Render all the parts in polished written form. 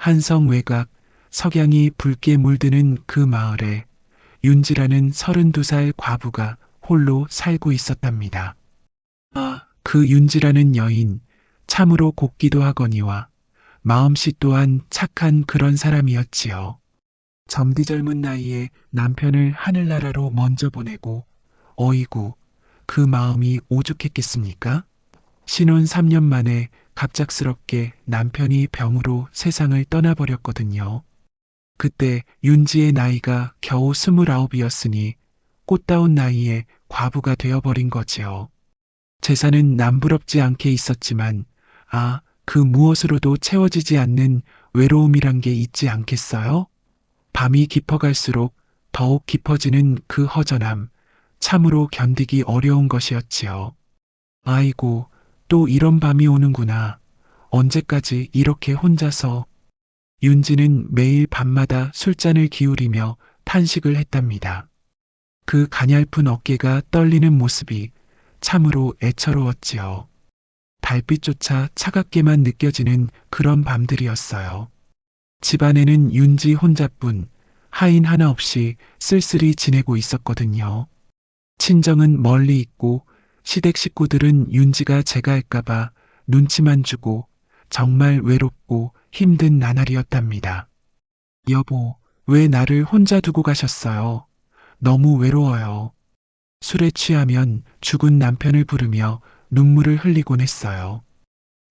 한성 외곽 석양이 붉게 물드는 그 마을에 윤지라는 32살 과부가 홀로 살고 있었답니다. 그 윤지라는 여인 참으로 곱기도 하거니와 마음씨 또한 착한 그런 사람이었지요. 젊디젊은 나이에 남편을 하늘나라로 먼저 보내고 어이구 그 마음이 오죽했겠습니까? 신혼 3년 만에 갑작스럽게 남편이 병으로 세상을 떠나버렸거든요. 그때 윤지의 나이가 겨우 29이었으니 꽃다운 나이에 과부가 되어버린 거지요. 재산은 남부럽지 않게 있었지만 그 무엇으로도 채워지지 않는 외로움이란 게 있지 않겠어요? 밤이 깊어갈수록 더욱 깊어지는 그 허전함, 참으로 견디기 어려운 것이었지요. 아이고, 또 이런 밤이 오는구나. 언제까지 이렇게 혼자서. 윤지는 매일 밤마다 술잔을 기울이며 탄식을 했답니다. 그 가냘픈 어깨가 떨리는 모습이 참으로 애처로웠지요. 달빛조차 차갑게만 느껴지는 그런 밤들이었어요. 집안에는 윤지 혼자뿐 하인 하나 없이 쓸쓸히 지내고 있었거든요. 친정은 멀리 있고 시댁 식구들은 윤지가 재갈까봐 눈치만 주고 정말 외롭고 힘든 나날이었답니다. 여보, 왜 나를 혼자 두고 가셨어요? 너무 외로워요. 술에 취하면 죽은 남편을 부르며 눈물을 흘리곤 했어요.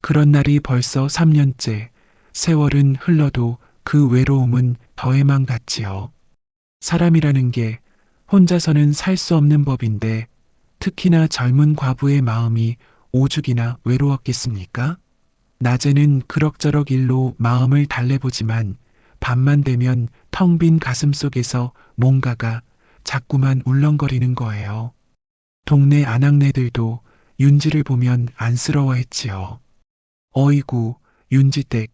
그런 날이 벌써 3년째, 세월은 흘러도 그 외로움은 더해만 갔지요. 사람이라는 게 혼자서는 살 수 없는 법인데 특히나 젊은 과부의 마음이 오죽이나 외로웠겠습니까? 낮에는 그럭저럭 일로 마음을 달래보지만 밤만 되면 텅 빈 가슴 속에서 뭔가가 자꾸만 울렁거리는 거예요. 동네 아낙네들도 윤지를 보면 안쓰러워했지요. 어이구, 윤지댁,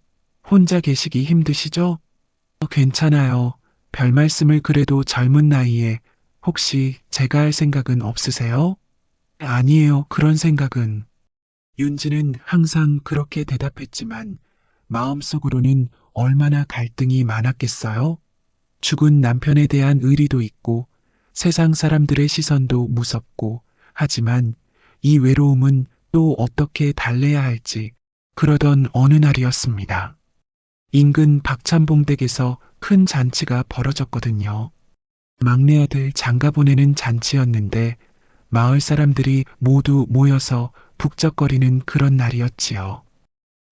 혼자 계시기 힘드시죠? 괜찮아요. 별 말씀을 그래도 젊은 나이에 혹시 제가 할 생각은 없으세요? 아니에요, 그런 생각은. 윤지는 항상 그렇게 대답했지만 마음속으로는 얼마나 갈등이 많았겠어요? 죽은 남편에 대한 의리도 있고 세상 사람들의 시선도 무섭고 하지만 이 외로움은 또 어떻게 달래야 할지 그러던 어느 날이었습니다. 인근 박찬봉댁에서 큰 잔치가 벌어졌거든요. 막내 아들 장가 보내는 잔치였는데 마을 사람들이 모두 모여서 북적거리는 그런 날이었지요.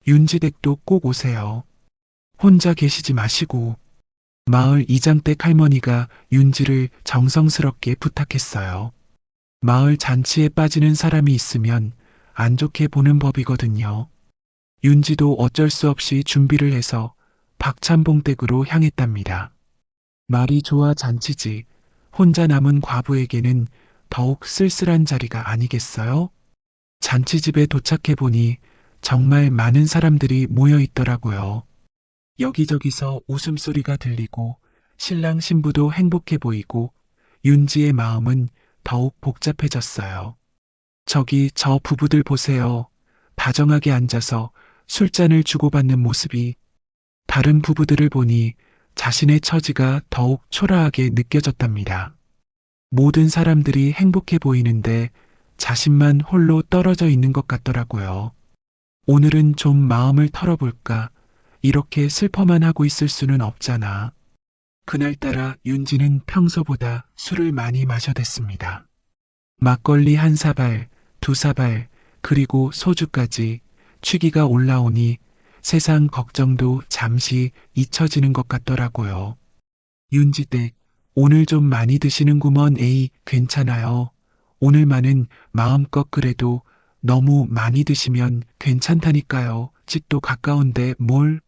윤지댁도 꼭 오세요. 혼자 계시지 마시고. 마을 이장댁 할머니가 윤지를 정성스럽게 부탁했어요. 마을 잔치에 빠지는 사람이 있으면 안 좋게 보는 법이거든요. 윤지도 어쩔 수 없이 준비를 해서 박찬봉댁으로 향했답니다. 말이 좋아 잔치지 혼자 남은 과부에게는 더욱 쓸쓸한 자리가 아니겠어요? 잔치집에 도착해보니 정말 많은 사람들이 모여 있더라고요. 여기저기서 웃음소리가 들리고 신랑 신부도 행복해 보이고 윤지의 마음은 더욱 복잡해졌어요. 저기 저 부부들 보세요. 다정하게 앉아서 술잔을 주고받는 모습이. 다른 부부들을 보니 자신의 처지가 더욱 초라하게 느껴졌답니다. 모든 사람들이 행복해 보이는데 자신만 홀로 떨어져 있는 것 같더라고요. 오늘은 좀 마음을 털어볼까? 이렇게 슬퍼만 하고 있을 수는 없잖아. 그날따라 윤지는 평소보다 술을 많이 마셔댔습니다. 막걸리 한 사발, 두 사발, 그리고 소주까지 취기가 올라오니 세상 걱정도 잠시 잊혀지는 것 같더라고요. 윤지댁, 오늘 좀 많이 드시는구먼. 에이, 괜찮아요. 오늘만은 마음껏 그래도 너무 많이 드시면 괜찮다니까요. 집도 가까운데 뭘.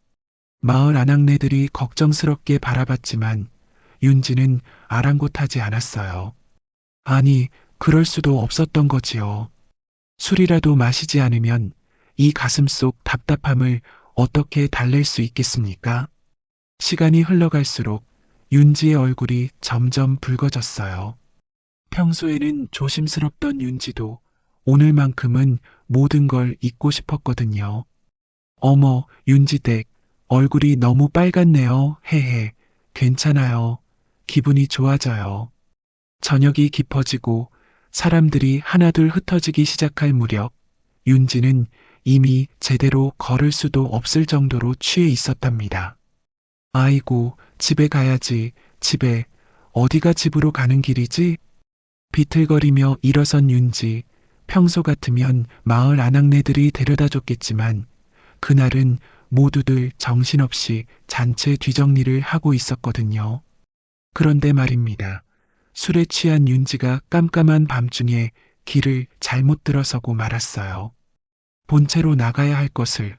마을 아낙네들이 걱정스럽게 바라봤지만 윤지는 아랑곳하지 않았어요. 아니, 그럴 수도 없었던 거지요. 술이라도 마시지 않으면 이 가슴 속 답답함을 어떻게 달랠 수 있겠습니까? 시간이 흘러갈수록 윤지의 얼굴이 점점 붉어졌어요. 평소에는 조심스럽던 윤지도 오늘만큼은 모든 걸 잊고 싶었거든요. 어머, 윤지댁, 얼굴이 너무 빨갛네요. 헤헤. 괜찮아요. 기분이 좋아져요. 저녁이 깊어지고 사람들이 하나둘 흩어지기 시작할 무렵 윤지는 이미 제대로 걸을 수도 없을 정도로 취해 있었답니다. 아이고, 집에 가야지. 집에. 어디가 집으로 가는 길이지? 비틀거리며 일어선 윤지. 평소 같으면 마을 아낙네들이 데려다 줬겠지만 그날은 모두들 정신없이 잔치 뒤정리를 하고 있었거든요. 그런데 말입니다. 술에 취한 윤지가 깜깜한 밤중에 길을 잘못 들어서고 말았어요. 본체로 나가야 할 것을,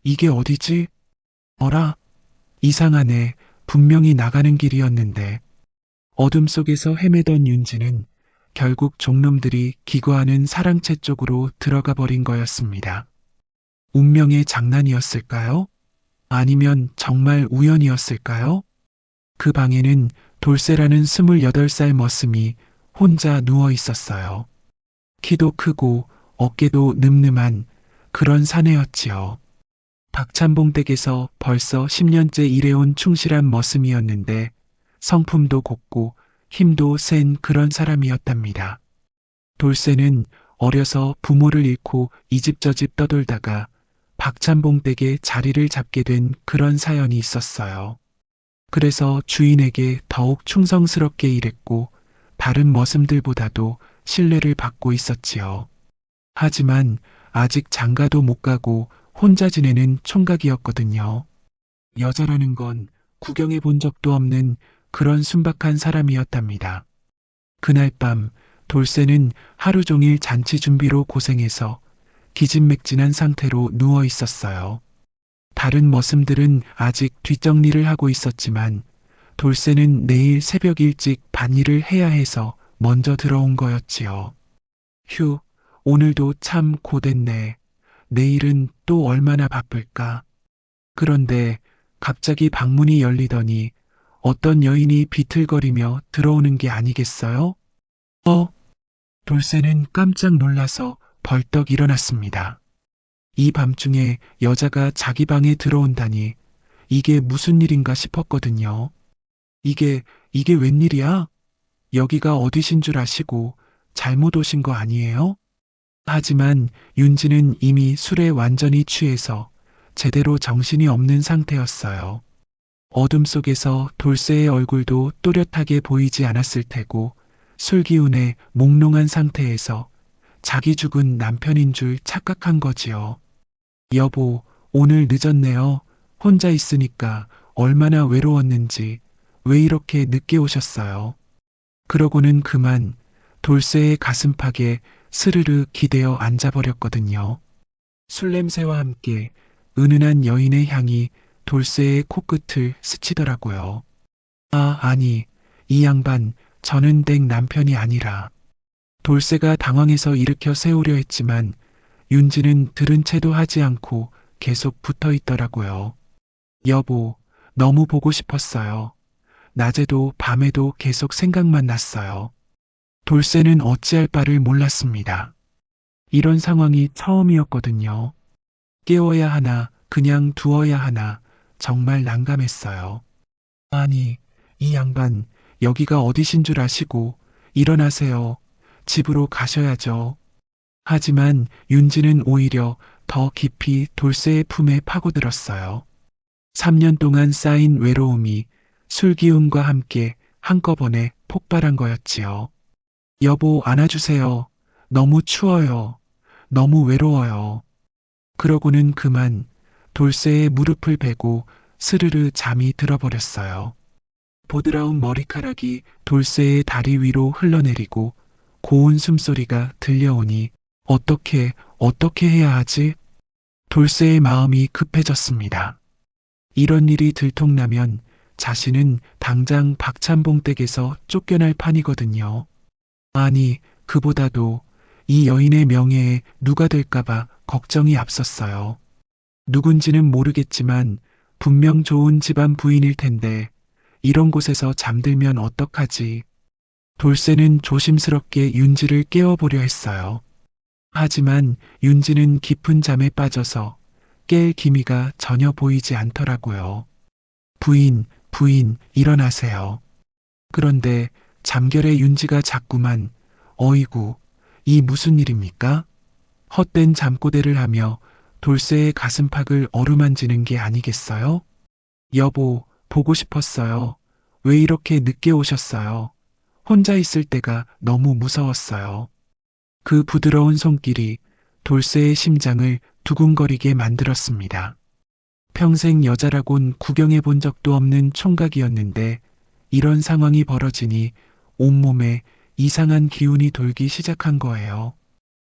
이게 어디지? 어라? 이상하네. 분명히 나가는 길이었는데. 어둠 속에서 헤매던 윤지는 결국 종놈들이 기거하는 사랑채 쪽으로 들어가 버린 거였습니다. 운명의 장난이었을까요? 아니면 정말 우연이었을까요? 그 방에는 돌쇠라는 28살 머슴이 혼자 누워 있었어요. 키도 크고 어깨도 늠름한 그런 사내였지요. 박찬봉 댁에서 벌써 10년째 일해온 충실한 머슴이었는데 성품도 곱고 힘도 센 그런 사람이었답니다. 돌쇠는 어려서 부모를 잃고 이 집 저 집 떠돌다가 박찬봉 댁에 자리를 잡게 된 그런 사연이 있었어요. 그래서 주인에게 더욱 충성스럽게 일했고 다른 머슴들보다도 신뢰를 받고 있었지요. 하지만 아직 장가도 못 가고 혼자 지내는 총각이었거든요. 여자라는 건 구경해 본 적도 없는 그런 순박한 사람이었답니다. 그날 밤 돌쇠는 하루 종일 잔치 준비로 고생해서 기진맥진한 상태로 누워 있었어요. 다른 머슴들은 아직 뒷정리를 하고 있었지만 돌쇠는 내일 새벽 일찍 밭일을 해야 해서 먼저 들어온 거였지요. 휴, 오늘도 참 고됐네. 내일은 또 얼마나 바쁠까. 그런데 갑자기 방문이 열리더니 어떤 여인이 비틀거리며 들어오는 게 아니겠어요? 돌쇠는 깜짝 놀라서 벌떡 일어났습니다. 이 밤중에 여자가 자기 방에 들어온다니 이게 무슨 일인가 싶었거든요. 이게 웬일이야? 여기가 어디신 줄 아시고 잘못 오신 거 아니에요? 하지만 윤지는 이미 술에 완전히 취해서 제대로 정신이 없는 상태였어요. 어둠 속에서 돌쇠의 얼굴도 또렷하게 보이지 않았을 테고 술 기운에 몽롱한 상태에서 자기 죽은 남편인 줄 착각한 거지요. 여보, 오늘 늦었네요. 혼자 있으니까 얼마나 외로웠는지 왜 이렇게 늦게 오셨어요? 그러고는 그만 돌쇠의 가슴팍에 스르르 기대어 앉아버렸거든요. 술 냄새와 함께 은은한 여인의 향이 돌쇠의 코끝을 스치더라고요. 아니, 이 양반, 저는 댁 남편이 아니라. 돌쇠가 당황해서 일으켜 세우려 했지만 윤지는 들은 채도 하지 않고 계속 붙어 있더라고요. 여보, 너무 보고 싶었어요. 낮에도 밤에도 계속 생각만 났어요. 돌쇠는 어찌할 바를 몰랐습니다. 이런 상황이 처음이었거든요. 깨워야 하나, 그냥 두어야 하나, 정말 난감했어요. 아니, 이 양반, 여기가 어디신 줄 아시고, 일어나세요. 집으로 가셔야죠. 하지만 윤지는 오히려 더 깊이 돌쇠의 품에 파고들었어요. 3년 동안 쌓인 외로움이 술기운과 함께 한꺼번에 폭발한 거였지요. 여보, 안아주세요. 너무 추워요. 너무 외로워요. 그러고는 그만 돌쇠의 무릎을 베고 스르르 잠이 들어버렸어요. 보드라운 머리카락이 돌쇠의 다리 위로 흘러내리고 고운 숨소리가 들려오니 어떻게 해야 하지? 돌쇠의 마음이 급해졌습니다. 이런 일이 들통나면 자신은 당장 박찬봉 댁에서 쫓겨날 판이거든요. 아니, 그보다도 이 여인의 명예에 누가 될까봐 걱정이 앞섰어요. 누군지는 모르겠지만 분명 좋은 집안 부인일 텐데 이런 곳에서 잠들면 어떡하지? 돌쇠는 조심스럽게 윤지를 깨워보려 했어요. 하지만 윤지는 깊은 잠에 빠져서 깰 기미가 전혀 보이지 않더라고요. 부인, 일어나세요. 그런데 잠결에 윤지가 자꾸만 어이구, 이 무슨 일입니까? 헛된 잠꼬대를 하며 돌쇠의 가슴팍을 어루만지는 게 아니겠어요? 여보, 보고 싶었어요. 왜 이렇게 늦게 오셨어요? 혼자 있을 때가 너무 무서웠어요. 그 부드러운 손길이 돌쇠의 심장을 두근거리게 만들었습니다. 평생 여자라곤 구경해 본 적도 없는 총각이었는데 이런 상황이 벌어지니 온몸에 이상한 기운이 돌기 시작한 거예요.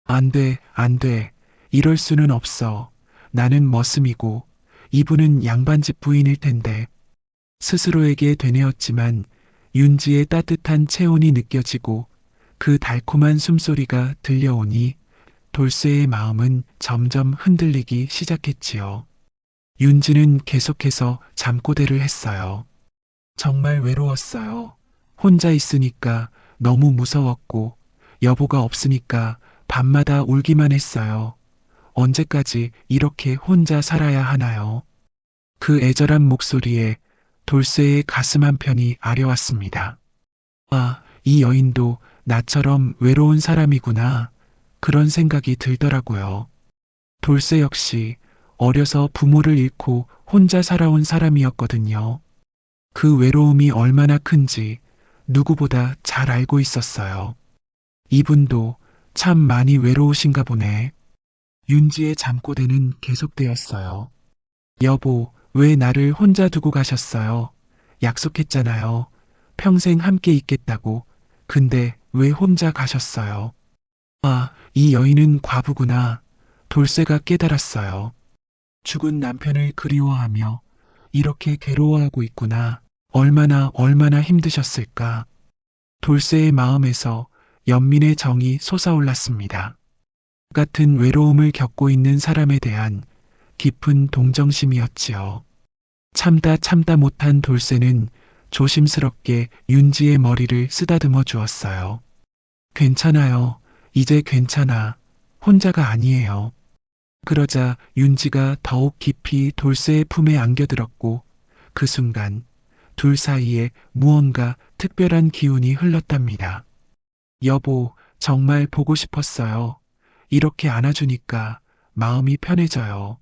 안 돼, 안 돼. 이럴 수는 없어. 나는 머슴이고 이분은 양반집 부인일 텐데. 스스로에게 되뇌었지만 윤지의 따뜻한 체온이 느껴지고 그 달콤한 숨소리가 들려오니 돌쇠의 마음은 점점 흔들리기 시작했지요. 윤지는 계속해서 잠꼬대를 했어요. 정말 외로웠어요. 혼자 있으니까 너무 무서웠고 여보가 없으니까 밤마다 울기만 했어요. 언제까지 이렇게 혼자 살아야 하나요? 그 애절한 목소리에 돌쇠의 가슴 한편이 아려왔습니다. 아, 이 여인도 나처럼 외로운 사람이구나. 그런 생각이 들더라고요. 돌쇠 역시 어려서 부모를 잃고 혼자 살아온 사람이었거든요. 그 외로움이 얼마나 큰지 누구보다 잘 알고 있었어요. 이분도 참 많이 외로우신가 보네. 윤지의 잠꼬대는 계속되었어요. 여보, 왜 나를 혼자 두고 가셨어요? 약속했잖아요. 평생 함께 있겠다고. 근데 왜 혼자 가셨어요? 아, 이 여인은 과부구나. 돌쇠가 깨달았어요. 죽은 남편을 그리워하며 이렇게 괴로워하고 있구나. 얼마나 힘드셨을까. 돌쇠의 마음에서 연민의 정이 솟아올랐습니다. 같은 외로움을 겪고 있는 사람에 대한 깊은 동정심이었지요. 참다 못한 돌쇠는 조심스럽게 윤지의 머리를 쓰다듬어 주었어요. 괜찮아요. 이제 괜찮아. 혼자가 아니에요. 그러자 윤지가 더욱 깊이 돌쇠의 품에 안겨들었고 그 순간 둘 사이에 무언가 특별한 기운이 흘렀답니다. 여보, 정말 보고 싶었어요. 이렇게 안아주니까 마음이 편해져요.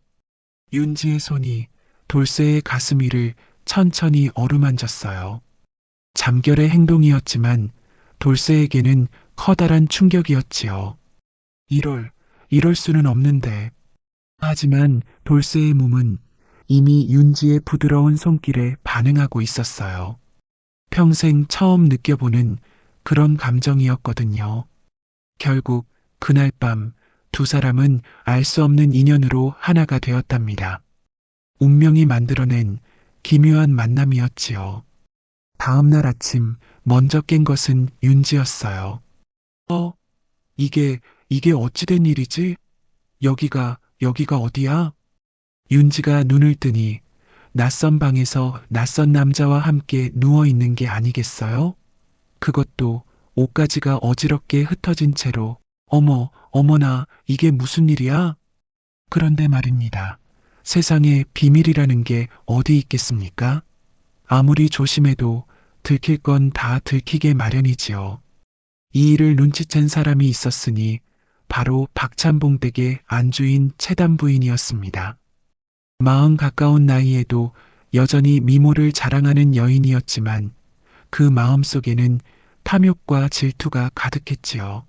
윤지의 손이 돌쇠의 가슴 위를 천천히 어루만졌어요. 잠결의 행동이었지만 돌쇠에게는 커다란 충격이었지요. 이럴 수는 없는데. 하지만 돌쇠의 몸은 이미 윤지의 부드러운 손길에 반응하고 있었어요. 평생 처음 느껴보는 그런 감정이었거든요. 결국 그날 밤 두 사람은 알 수 없는 인연으로 하나가 되었답니다. 운명이 만들어낸 기묘한 만남이었지요. 다음 날 아침 먼저 깬 것은 윤지였어요. 이게 어찌된 일이지? 여기가 어디야? 윤지가 눈을 뜨니 낯선 방에서 낯선 남자와 함께 누워 있는 게 아니겠어요? 그것도 옷가지가 어지럽게 흩어진 채로. 어머나, 이게 무슨 일이야? 그런데 말입니다. 세상에 비밀이라는 게 어디 있겠습니까? 아무리 조심해도 들킬 건 다 들키게 마련이지요. 이 일을 눈치챈 사람이 있었으니 바로 박찬봉 댁의 안주인 채단 부인이었습니다. 40 가까운 나이에도 여전히 미모를 자랑하는 여인이었지만 그 마음 속에는 탐욕과 질투가 가득했지요.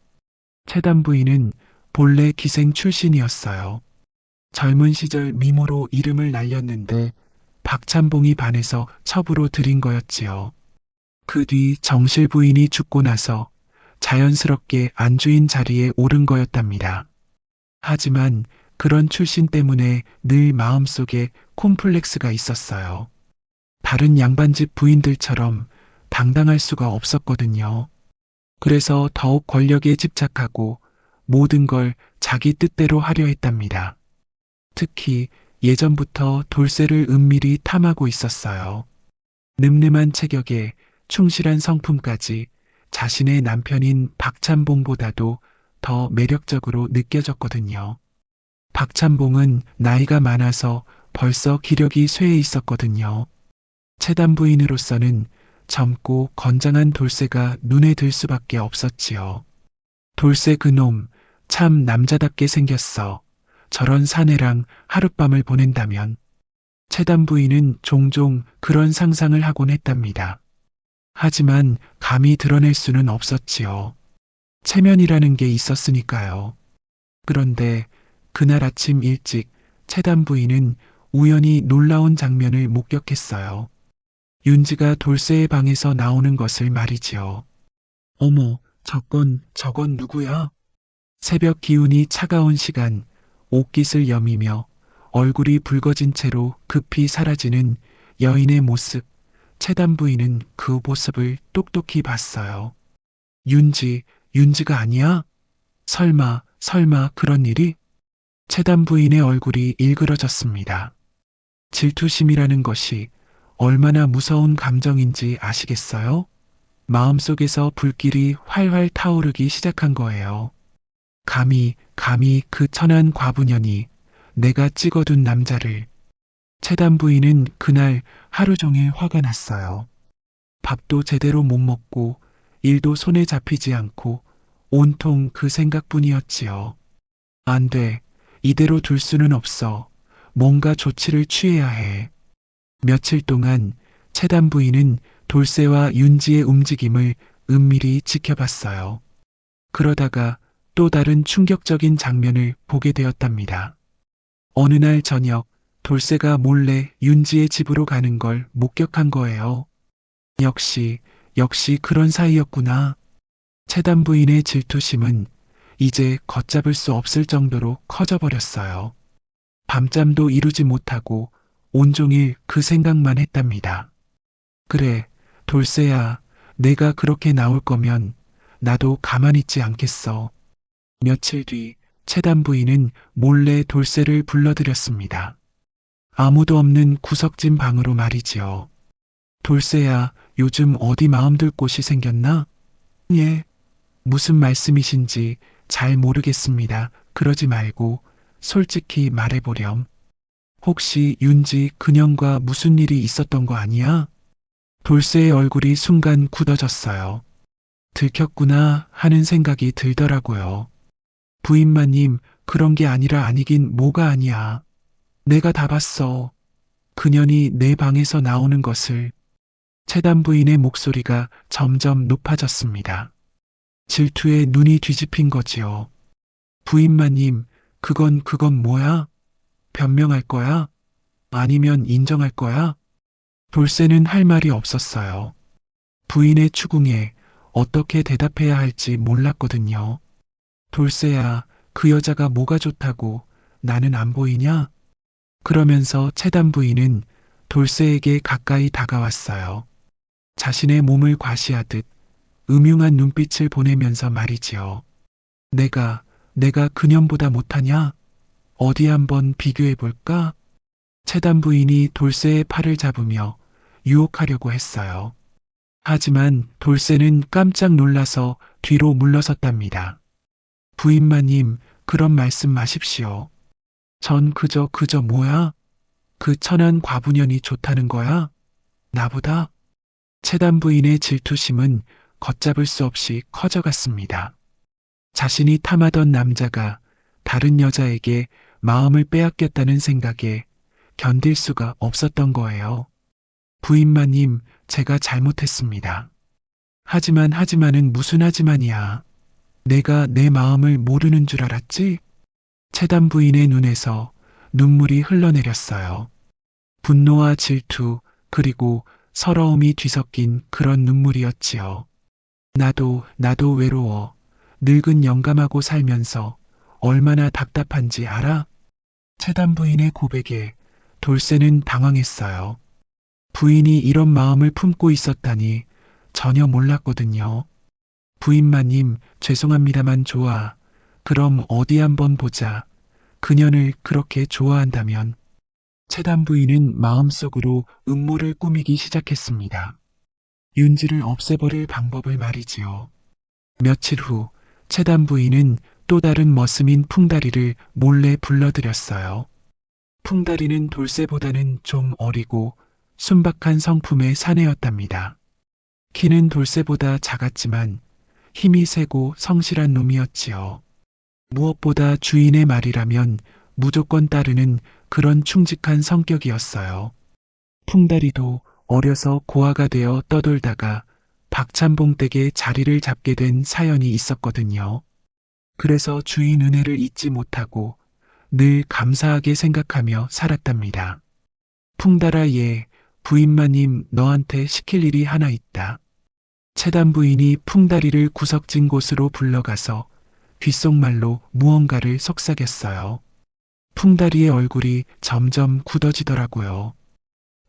채단 부인은 본래 기생 출신이었어요. 젊은 시절 미모로 이름을 날렸는데 박찬봉이 반해서 첩으로 들인 거였지요. 그 뒤 정실 부인이 죽고 나서 자연스럽게 안주인 자리에 오른 거였답니다. 하지만 그런 출신 때문에 늘 마음속에 콤플렉스가 있었어요. 다른 양반집 부인들처럼 당당할 수가 없었거든요. 그래서 더욱 권력에 집착하고 모든 걸 자기 뜻대로 하려 했답니다. 특히 예전부터 돌쇠를 은밀히 탐하고 있었어요. 늠름한 체격에 충실한 성품까지 자신의 남편인 박찬봉보다도 더 매력적으로 느껴졌거든요. 박찬봉은 나이가 많아서 벌써 기력이 쇠해 있었거든요. 채단 부인으로서는 젊고 건장한 돌쇠가 눈에 들 수밖에 없었지요. 돌쇠 그놈 참 남자답게 생겼어. 저런 사내랑 하룻밤을 보낸다면. 채단 부인은 종종 그런 상상을 하곤 했답니다. 하지만 감히 드러낼 수는 없었지요. 체면이라는 게 있었으니까요. 그런데 그날 아침 일찍 채단 부인은 우연히 놀라운 장면을 목격했어요. 윤지가 돌쇠의 방에서 나오는 것을 말이지요. 어머, 저건 누구야? 새벽 기운이 차가운 시간, 옷깃을 여미며 얼굴이 붉어진 채로 급히 사라지는 여인의 모습. 채단 부인은 그 모습을 똑똑히 봤어요. 윤지가 아니야? 설마 그런 일이? 채단 부인의 얼굴이 일그러졌습니다. 질투심이라는 것이 얼마나 무서운 감정인지 아시겠어요? 마음속에서 불길이 활활 타오르기 시작한 거예요. 감히 그 천한 과부년이 내가 찍어둔 남자를. 채단 부인은 그날 하루 종일 화가 났어요. 밥도 제대로 못 먹고 일도 손에 잡히지 않고 온통 그 생각뿐이었지요. 안 돼. 이대로 둘 수는 없어. 뭔가 조치를 취해야 해. 며칠 동안 채단 부인은 돌쇠와 윤지의 움직임을 은밀히 지켜봤어요. 그러다가 또 다른 충격적인 장면을 보게 되었답니다. 어느 날 저녁 돌쇠가 몰래 윤지의 집으로 가는 걸 목격한 거예요. 역시 그런 사이였구나. 채단 부인의 질투심은 이제 걷잡을 수 없을 정도로 커져버렸어요. 밤잠도 이루지 못하고 온종일 그 생각만 했답니다. 그래, 돌쇠야, 내가 그렇게 나올 거면 나도 가만히 있지 않겠어. 며칠 뒤 채단 부인은 몰래 돌쇠를 불러들였습니다. 아무도 없는 구석진 방으로 말이지요. 돌쇠야, 요즘 어디 마음둘 곳이 생겼나? 예, 무슨 말씀이신지 잘 모르겠습니다. 그러지 말고 솔직히 말해보렴. 혹시 윤지 그년과 무슨 일이 있었던 거 아니야? 돌쇠의 얼굴이 순간 굳어졌어요. 들켰구나 하는 생각이 들더라고요. 부인마님, 그런 게 아니라 아니긴 뭐가 아니야. 내가 다 봤어. 그년이 내 방에서 나오는 것을. 채단 부인의 목소리가 점점 높아졌습니다. 질투에 눈이 뒤집힌 거지요. 부인마님, 그건 뭐야? 변명할 거야? 아니면 인정할 거야? 돌쇠는 할 말이 없었어요. 부인의 추궁에 어떻게 대답해야 할지 몰랐거든요. 돌쇠야, 그 여자가 뭐가 좋다고 나는 안 보이냐? 그러면서 채단 부인은 돌쇠에게 가까이 다가왔어요. 자신의 몸을 과시하듯 음흉한 눈빛을 보내면서 말이지요. 내가 그년보다 못하냐? 어디 한번 비교해 볼까? 채단 부인이 돌쇠의 팔을 잡으며 유혹하려고 했어요. 하지만 돌쇠는 깜짝 놀라서 뒤로 물러섰답니다. 부인마님, 그런 말씀 마십시오. 전 그저 뭐야? 그 천한 과부년이 좋다는 거야? 나보다? 채단 부인의 질투심은 걷잡을 수 없이 커져갔습니다. 자신이 탐하던 남자가 다른 여자에게 마음을 빼앗겼다는 생각에 견딜 수가 없었던 거예요. 부인마님, 제가 잘못했습니다. 하지만은 무슨 하지만이야. 내가 내 마음을 모르는 줄 알았지? 채단 부인의 눈에서 눈물이 흘러내렸어요. 분노와 질투, 그리고 서러움이 뒤섞인 그런 눈물이었지요. 나도 외로워. 늙은 영감하고 살면서 얼마나 답답한지 알아? 채단 부인의 고백에 돌쇠는 당황했어요. 부인이 이런 마음을 품고 있었다니 전혀 몰랐거든요. 부인마님, 죄송합니다만 좋아. 그럼 어디 한번 보자. 그년을 그렇게 좋아한다면. 채단 부인은 마음속으로 음모를 꾸미기 시작했습니다. 윤지를 없애버릴 방법을 말이지요. 며칠 후 채단 부인은 또 다른 머슴인 풍다리를 몰래 불러들였어요. 풍다리는 돌쇠보다는 좀 어리고 순박한 성품의 사내였답니다. 키는 돌쇠보다 작았지만 힘이 세고 성실한 놈이었지요. 무엇보다 주인의 말이라면 무조건 따르는 그런 충직한 성격이었어요. 풍다리도 어려서 고아가 되어 떠돌다가 박찬봉 댁에 자리를 잡게 된 사연이 있었거든요. 그래서 주인 은혜를 잊지 못하고 늘 감사하게 생각하며 살았답니다. 풍달아 얘, 부인마님 너한테 시킬 일이 하나 있다. 채단 부인이 풍다리를 구석진 곳으로 불러가서 귓속말로 무언가를 속삭였어요. 풍다리의 얼굴이 점점 굳어지더라고요.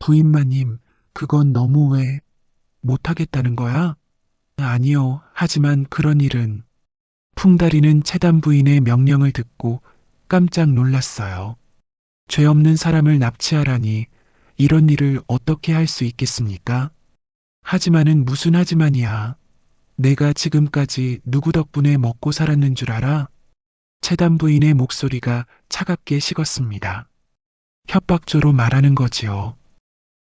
부인마님, 그건 너무 왜 못하겠다는 거야? 아니요, 하지만 그런 일은. 풍다리는 채단 부인의 명령을 듣고 깜짝 놀랐어요. 죄 없는 사람을 납치하라니 이런 일을 어떻게 할 수 있겠습니까? 하지만은 무슨 하지만이야. 내가 지금까지 누구 덕분에 먹고 살았는 줄 알아? 채단 부인의 목소리가 차갑게 식었습니다. 협박조로 말하는 거지요.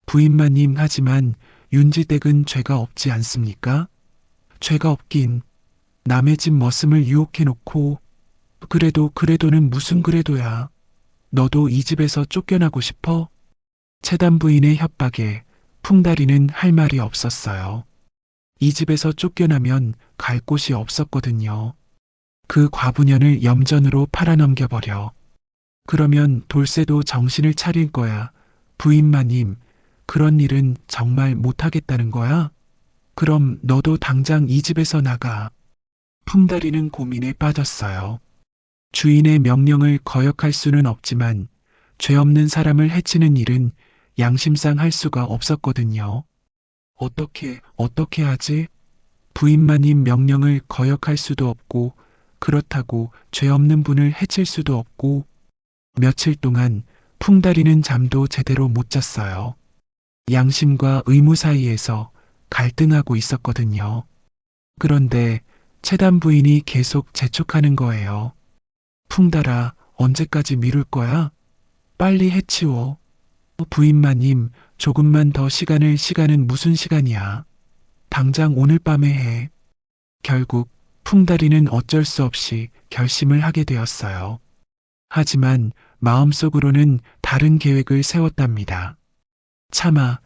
부인마님 하지만 윤지댁은 죄가 없지 않습니까? 죄가 없긴 남의 집 머슴을 유혹해놓고 그래도는 무슨 그래도야. 너도 이 집에서 쫓겨나고 싶어? 채단 부인의 협박에 풍다리는 할 말이 없었어요. 이 집에서 쫓겨나면 갈 곳이 없었거든요. 그 과부년을 염전으로 팔아넘겨버려. 그러면 돌쇠도 정신을 차릴 거야. 부인마님, 그런 일은 정말 못하겠다는 거야? 그럼 너도 당장 이 집에서 나가. 풍다리는 고민에 빠졌어요. 주인의 명령을 거역할 수는 없지만 죄 없는 사람을 해치는 일은 양심상 할 수가 없었거든요. 어떻게 하지? 부인마님 명령을 거역할 수도 없고 그렇다고 죄 없는 분을 해칠 수도 없고 며칠 동안 풍다리는 잠도 제대로 못 잤어요. 양심과 의무 사이에서 갈등하고 있었거든요. 그런데 채단 부인이 계속 재촉하는 거예요. 풍달아, 언제까지 미룰 거야? 빨리 해치워. 부인마님, 조금만 더 시간은 무슨 시간이야. 당장 오늘 밤에 해. 결국 풍다리는 어쩔 수 없이 결심을 하게 되었어요. 하지만 마음속으로는 다른 계획을 세웠답니다. 차마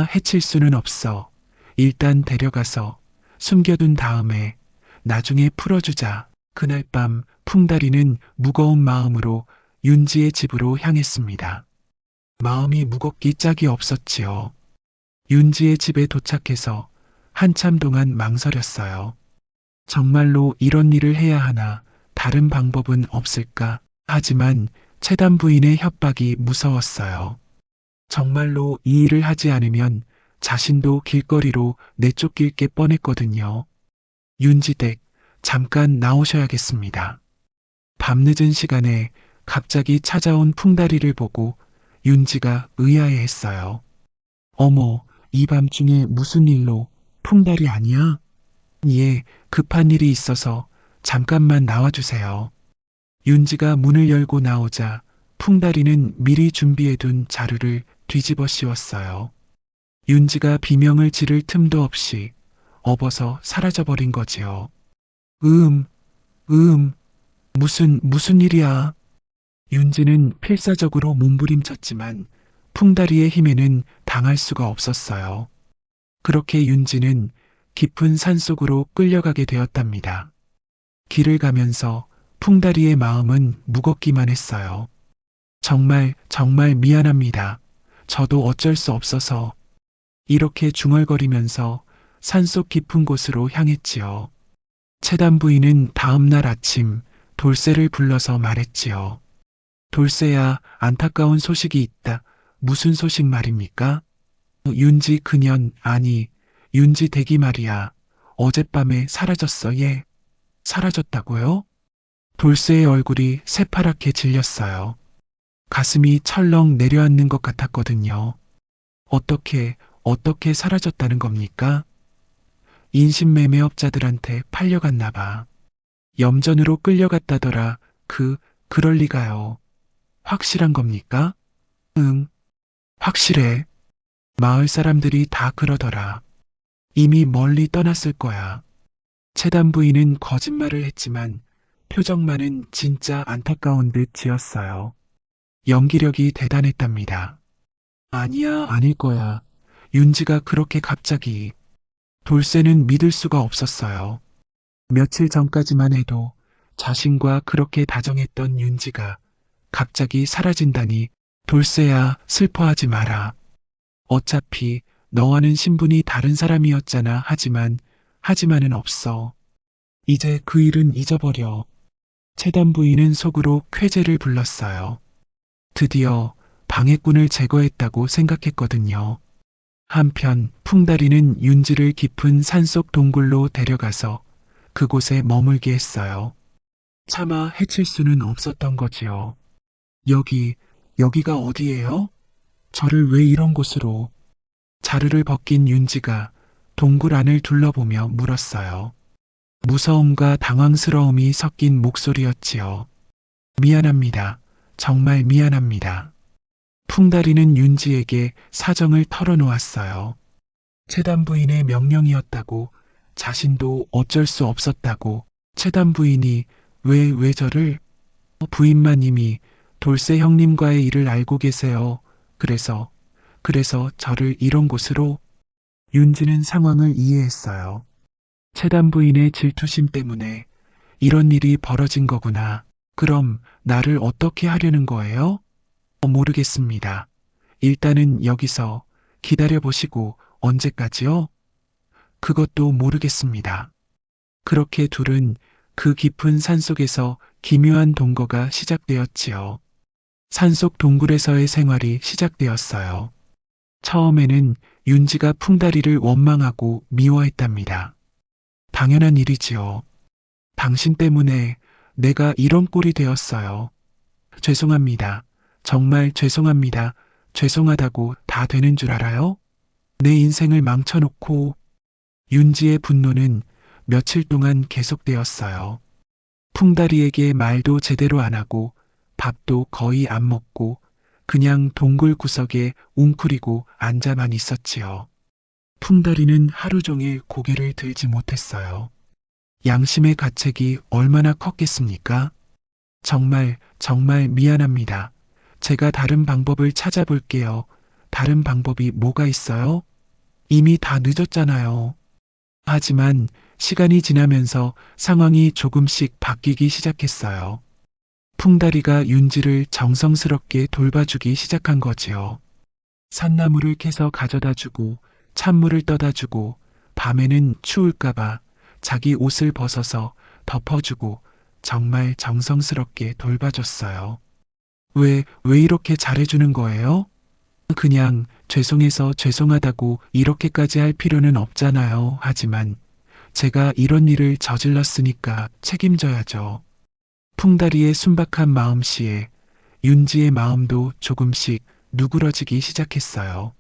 해칠 수는 없어. 일단 데려가서 숨겨둔 다음에 나중에 풀어주자. 그날 밤 풍다리는 무거운 마음으로 윤지의 집으로 향했습니다. 마음이 무겁기 짝이 없었지요. 윤지의 집에 도착해서 한참 동안 망설였어요. 정말로 이런 일을 해야 하나, 다른 방법은 없을까? 하지만 채단 부인의 협박이 무서웠어요. 정말로 이 일을 하지 않으면 자신도 길거리로 내쫓길 게 뻔했거든요. 윤지댁, 잠깐 나오셔야겠습니다. 밤늦은 시간에 갑자기 찾아온 풍다리를 보고 윤지가 의아해했어요. 어머, 이 밤중에 무슨 일로? 풍다리 아니야? 예, 급한 일이 있어서 잠깐만 나와주세요. 윤지가 문을 열고 나오자 풍다리는 미리 준비해둔 자루를 뒤집어 씌웠어요. 윤지가 비명을 지를 틈도 없이 업어서 사라져버린 거지요. 무슨 일이야? 윤지는 필사적으로 몸부림쳤지만 풍다리의 힘에는 당할 수가 없었어요. 그렇게 윤지는 깊은 산속으로 끌려가게 되었답니다. 길을 가면서 풍다리의 마음은 무겁기만 했어요. 정말 미안합니다. 저도 어쩔 수 없어서. 이렇게 중얼거리면서 산속 깊은 곳으로 향했지요. 채단 부인은 다음날 아침 돌쇠를 불러서 말했지요. 돌쇠야, 안타까운 소식이 있다. 무슨 소식 말입니까? 윤지 그년, 아니, 윤지 댁이 말이야. 어젯밤에 사라졌어, 얘. 사라졌다고요? 돌쇠의 얼굴이 새파랗게 질렸어요. 가슴이 철렁 내려앉는 것 같았거든요. 어떻게 사라졌다는 겁니까? 인신매매업자들한테 팔려갔나 봐. 염전으로 끌려갔다더라. 그럴 리가요. 확실한 겁니까? 응, 확실해. 마을 사람들이 다 그러더라. 이미 멀리 떠났을 거야. 채단 부인은 거짓말을 했지만 표정만은 진짜 안타까운 듯 지었어요. 연기력이 대단했답니다. 아니야, 아닐 거야. 윤지가 그렇게 갑자기. 돌쇠는 믿을 수가 없었어요. 며칠 전까지만 해도 자신과 그렇게 다정했던 윤지가 갑자기 사라진다니. 돌쇠야, 슬퍼하지 마라. 어차피 너와는 신분이 다른 사람이었잖아. 하지만은 없어. 이제 그 일은 잊어버려. 채단 부인은 속으로 쾌재를 불렀어요. 드디어 방해꾼을 제거했다고 생각했거든요. 한편 풍다리는 윤지를 깊은 산속 동굴로 데려가서 그곳에 머물게 했어요. 차마 해칠 수는 없었던 거지요. 여기가 어디예요? 저를 왜 이런 곳으로? 자루를 벗긴 윤지가 동굴 안을 둘러보며 물었어요. 무서움과 당황스러움이 섞인 목소리였지요. 미안합니다. 정말 미안합니다. 풍다리는 윤지에게 사정을 털어놓았어요. 채단 부인의 명령이었다고, 자신도 어쩔 수 없었다고. 채단 부인이 왜 저를? 부인만 이미 돌쇠 형님과의 일을 알고 계세요. 그래서 저를 이런 곳으로. 윤지는 상황을 이해했어요. 채단 부인의 질투심 때문에 이런 일이 벌어진 거구나. 그럼 나를 어떻게 하려는 거예요? 모르겠습니다. 일단은 여기서 기다려보시고. 언제까지요? 그것도 모르겠습니다. 그렇게 둘은 그 깊은 산속에서 기묘한 동거가 시작되었지요. 산속 동굴에서의 생활이 시작되었어요. 처음에는 윤지가 풍다리를 원망하고 미워했답니다. 당연한 일이지요. 당신 때문에 내가 이런 꼴이 되었어요. 죄송합니다. 정말 죄송합니다. 죄송하다고 다 되는 줄 알아요? 내 인생을 망쳐놓고. 윤지의 분노는 며칠 동안 계속되었어요. 풍다리에게 말도 제대로 안 하고 밥도 거의 안 먹고 그냥 동굴 구석에 웅크리고 앉아만 있었지요. 풍다리는 하루 종일 고개를 들지 못했어요. 양심의 가책이 얼마나 컸겠습니까? 정말 미안합니다. 제가 다른 방법을 찾아볼게요. 다른 방법이 뭐가 있어요? 이미 다 늦었잖아요. 하지만 시간이 지나면서 상황이 조금씩 바뀌기 시작했어요. 풍다리가 윤지를 정성스럽게 돌봐주기 시작한 거지요. 산나물을 캐서 가져다 주고 찬물을 떠다 주고 밤에는 추울까봐 자기 옷을 벗어서 덮어주고 정말 정성스럽게 돌봐줬어요. 왜 이렇게 잘해주는 거예요? 그냥 죄송해서 죄송하다고 이렇게까지 할 필요는 없잖아요. 하지만 제가 이런 일을 저질렀으니까 책임져야죠. 풍다리의 순박한 마음씨에 윤지의 마음도 조금씩 누그러지기 시작했어요.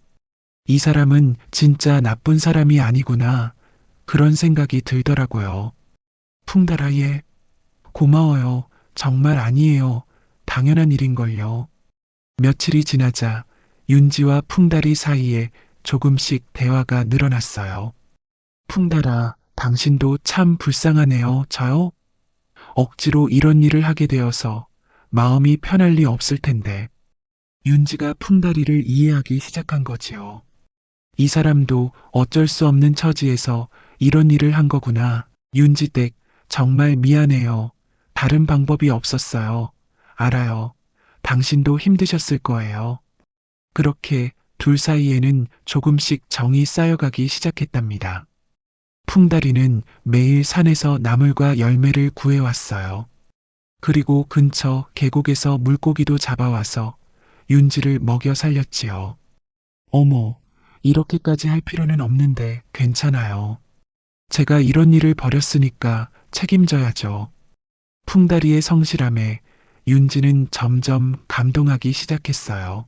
이 사람은 진짜 나쁜 사람이 아니구나. 그런 생각이 들더라고요. 풍달아, 얘 고마워요. 정말 아니에요. 당연한 일인걸요. 며칠이 지나자 윤지와 풍달이 사이에 조금씩 대화가 늘어났어요. 풍달아, 당신도 참 불쌍하네요. 저요? 억지로 이런 일을 하게 되어서 마음이 편할 리 없을 텐데. 윤지가 풍다리를 이해하기 시작한 거지요. 이 사람도 어쩔 수 없는 처지에서 이런 일을 한 거구나. 윤지댁, 정말 미안해요. 다른 방법이 없었어요. 알아요. 당신도 힘드셨을 거예요. 그렇게 둘 사이에는 조금씩 정이 쌓여가기 시작했답니다. 풍다리는 매일 산에서 나물과 열매를 구해왔어요. 그리고 근처 계곡에서 물고기도 잡아와서 윤지를 먹여 살렸지요. 어머, 이렇게까지 할 필요는 없는데 괜찮아요. 제가 이런 일을 벌였으니까 책임져야죠. 풍다리의 성실함에 윤지는 점점 감동하기 시작했어요.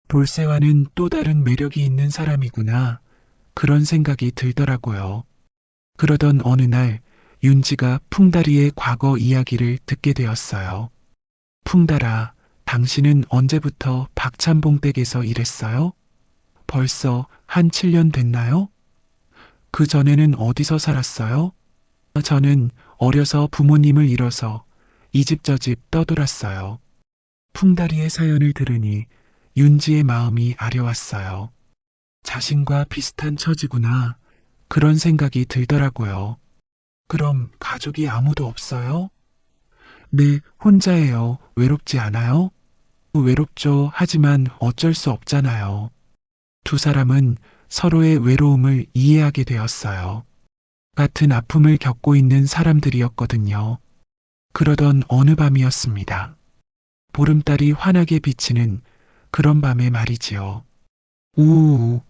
돌쇠와는 또 다른 매력이 있는 사람이구나. 그런 생각이 들더라고요. 그러던 어느 날 윤지가 풍다리의 과거 이야기를 듣게 되었어요. 풍달아, 당신은 언제부터 박찬봉 댁에서 일했어요? 벌써 한 7년 됐나요? 그 전에는 어디서 살았어요? 저는 어려서 부모님을 잃어서 이 집 저 집 떠돌았어요. 풍다리의 사연을 들으니 윤지의 마음이 아려왔어요. 자신과 비슷한 처지구나. 그런 생각이 들더라고요. 그럼 가족이 아무도 없어요? 네, 혼자예요. 외롭지 않아요? 외롭죠. 하지만 어쩔 수 없잖아요. 두 사람은 서로의 외로움을 이해하게 되었어요. 같은 아픔을 겪고 있는 사람들이었거든요. 그러던 어느 밤이었습니다. 보름달이 환하게 비치는 그런 밤에 말이지요. 우우우.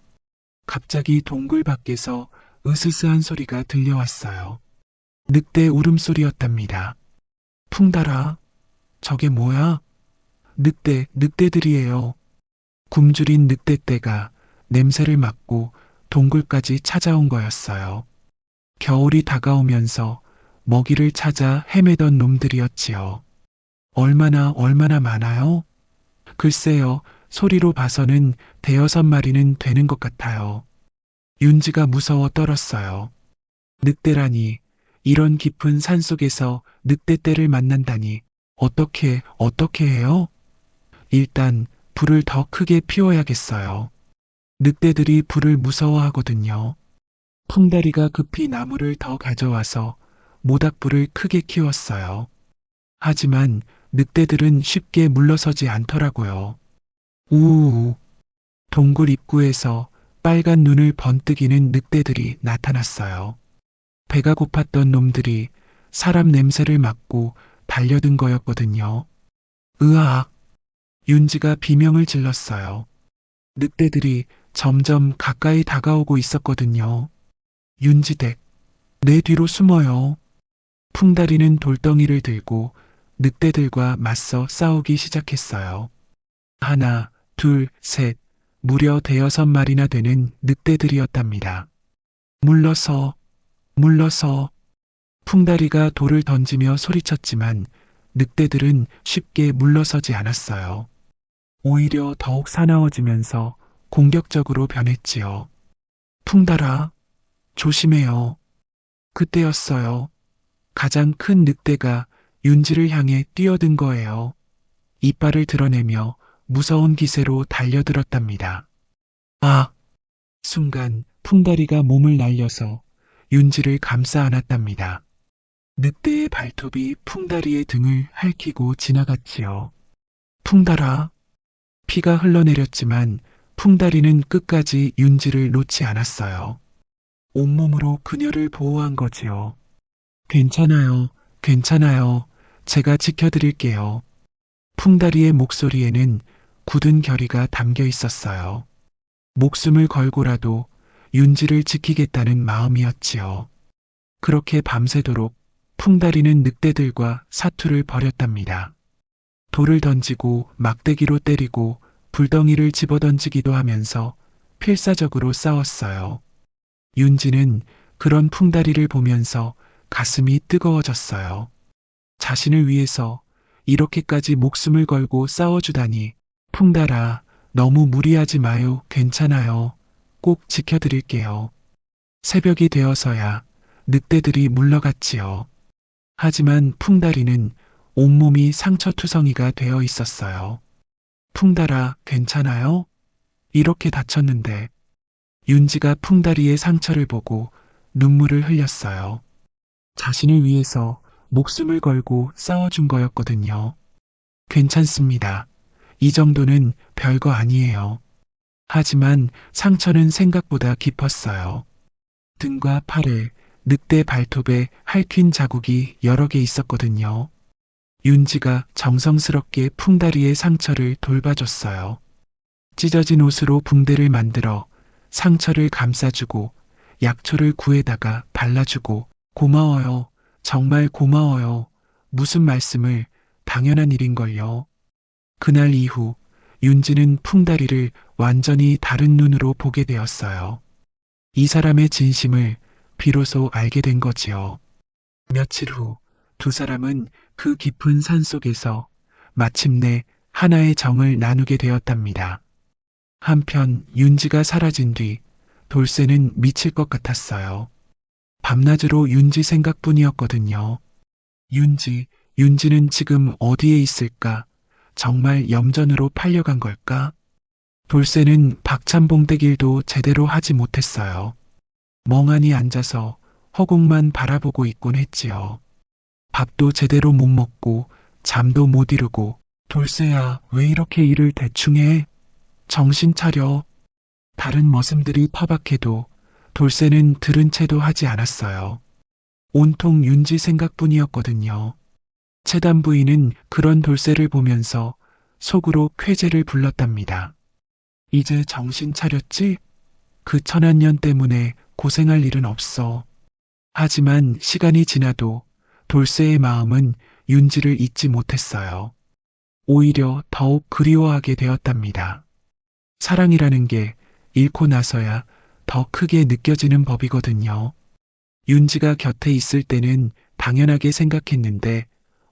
갑자기 동굴 밖에서 으스스한 소리가 들려왔어요. 늑대 울음소리였답니다. 풍달아, 저게 뭐야? 늑대들이에요. 굶주린 늑대떼가 냄새를 맡고 동굴까지 찾아온 거였어요. 겨울이 다가오면서 먹이를 찾아 헤매던 놈들이었지요. 얼마나 많아요? 글쎄요, 소리로 봐서는 5-6마리는 되는 것 같아요. 윤지가 무서워 떨었어요. 늑대라니, 이런 깊은 산속에서 늑대떼를 만난다니, 어떻게 해요? 일단 불을 더 크게 피워야겠어요. 늑대들이 불을 무서워하거든요. 풍다리가 급히 나무를 더 가져와서 모닥불을 크게 키웠어요. 하지만 늑대들은 쉽게 물러서지 않더라고요. 우우우. 동굴 입구에서 빨간 눈을 번뜩이는 늑대들이 나타났어요. 배가 고팠던 놈들이 사람 냄새를 맡고 달려든 거였거든요. 으악! 윤지가 비명을 질렀어요. 늑대들이 점점 가까이 다가오고 있었거든요. 윤지댁, 내 뒤로 숨어요. 풍다리는 돌덩이를 들고 늑대들과 맞서 싸우기 시작했어요. 하나, 둘, 셋, 무려 5-6마리나 되는 늑대들이었답니다. 물러서. 풍다리가 돌을 던지며 소리쳤지만 늑대들은 쉽게 물러서지 않았어요. 오히려 더욱 사나워지면서 공격적으로 변했지요. 풍달아, 조심해요. 그때였어요. 가장 큰 늑대가 윤지를 향해 뛰어든 거예요. 이빨을 드러내며 무서운 기세로 달려들었답니다. 아! 순간 풍다리가 몸을 날려서 윤지를 감싸 안았답니다. 늑대의 발톱이 풍다리의 등을 핥히고 지나갔지요. 풍달아! 피가 흘러내렸지만 풍다리는 끝까지 윤지를 놓지 않았어요. 온몸으로 그녀를 보호한 거지요. 괜찮아요. 제가 지켜드릴게요. 풍다리의 목소리에는 굳은 결의가 담겨 있었어요. 목숨을 걸고라도 윤지를 지키겠다는 마음이었지요. 그렇게 밤새도록 풍다리는 늑대들과 사투를 벌였답니다. 돌을 던지고 막대기로 때리고 불덩이를 집어던지기도 하면서 필사적으로 싸웠어요. 윤지는 그런 풍다리를 보면서 가슴이 뜨거워졌어요. 자신을 위해서 이렇게까지 목숨을 걸고 싸워주다니. 풍달아, 너무 무리하지 마요. 괜찮아요. 꼭 지켜드릴게요. 새벽이 되어서야 늑대들이 물러갔지요. 하지만 풍다리는 온몸이 상처투성이가 되어 있었어요. 풍달아, 괜찮아요? 이렇게 다쳤는데. 윤지가 풍다리의 상처를 보고 눈물을 흘렸어요. 자신을 위해서 목숨을 걸고 싸워준 거였거든요. 괜찮습니다. 이 정도는 별거 아니에요. 하지만 상처는 생각보다 깊었어요. 등과 팔에 늑대 발톱에 핥힌 자국이 여러 개 있었거든요. 윤지가 정성스럽게 풍다리의 상처를 돌봐줬어요. 찢어진 옷으로 붕대를 만들어 상처를 감싸주고 약초를 구에다가 발라주고 고마워요. 정말 고마워요. 무슨 말씀을, 당연한 일인걸요. 그날 이후 윤지는 풍다리를 완전히 다른 눈으로 보게 되었어요. 이 사람의 진심을 비로소 알게 된 거지요. 며칠 후 두 사람은 그 깊은 산 속에서 마침내 하나의 정을 나누게 되었답니다. 한편 윤지가 사라진 뒤 돌쇠는 미칠 것 같았어요. 밤낮으로 윤지 생각뿐이었거든요. 윤지는 지금 어디에 있을까? 정말 염전으로 팔려간 걸까? 돌쇠는 박찬봉대길도 제대로 하지 못했어요. 멍하니 앉아서 허공만 바라보고 있곤 했지요. 밥도 제대로 못 먹고 잠도 못 이루고 돌쇠야 왜 이렇게 일을 대충 해? 정신 차려. 다른 머슴들이 파박해도 돌쇠는 들은 채도 하지 않았어요. 온통 윤지 생각뿐이었거든요. 채단 부인은 그런 돌쇠를 보면서 속으로 쾌재를 불렀답니다. 이제 정신 차렸지? 그 천한년 때문에 고생할 일은 없어. 하지만 시간이 지나도 돌쇠의 마음은 윤지를 잊지 못했어요. 오히려 더욱 그리워하게 되었답니다. 사랑이라는 게 잃고 나서야 더 크게 느껴지는 법이거든요. 윤지가 곁에 있을 때는 당연하게 생각했는데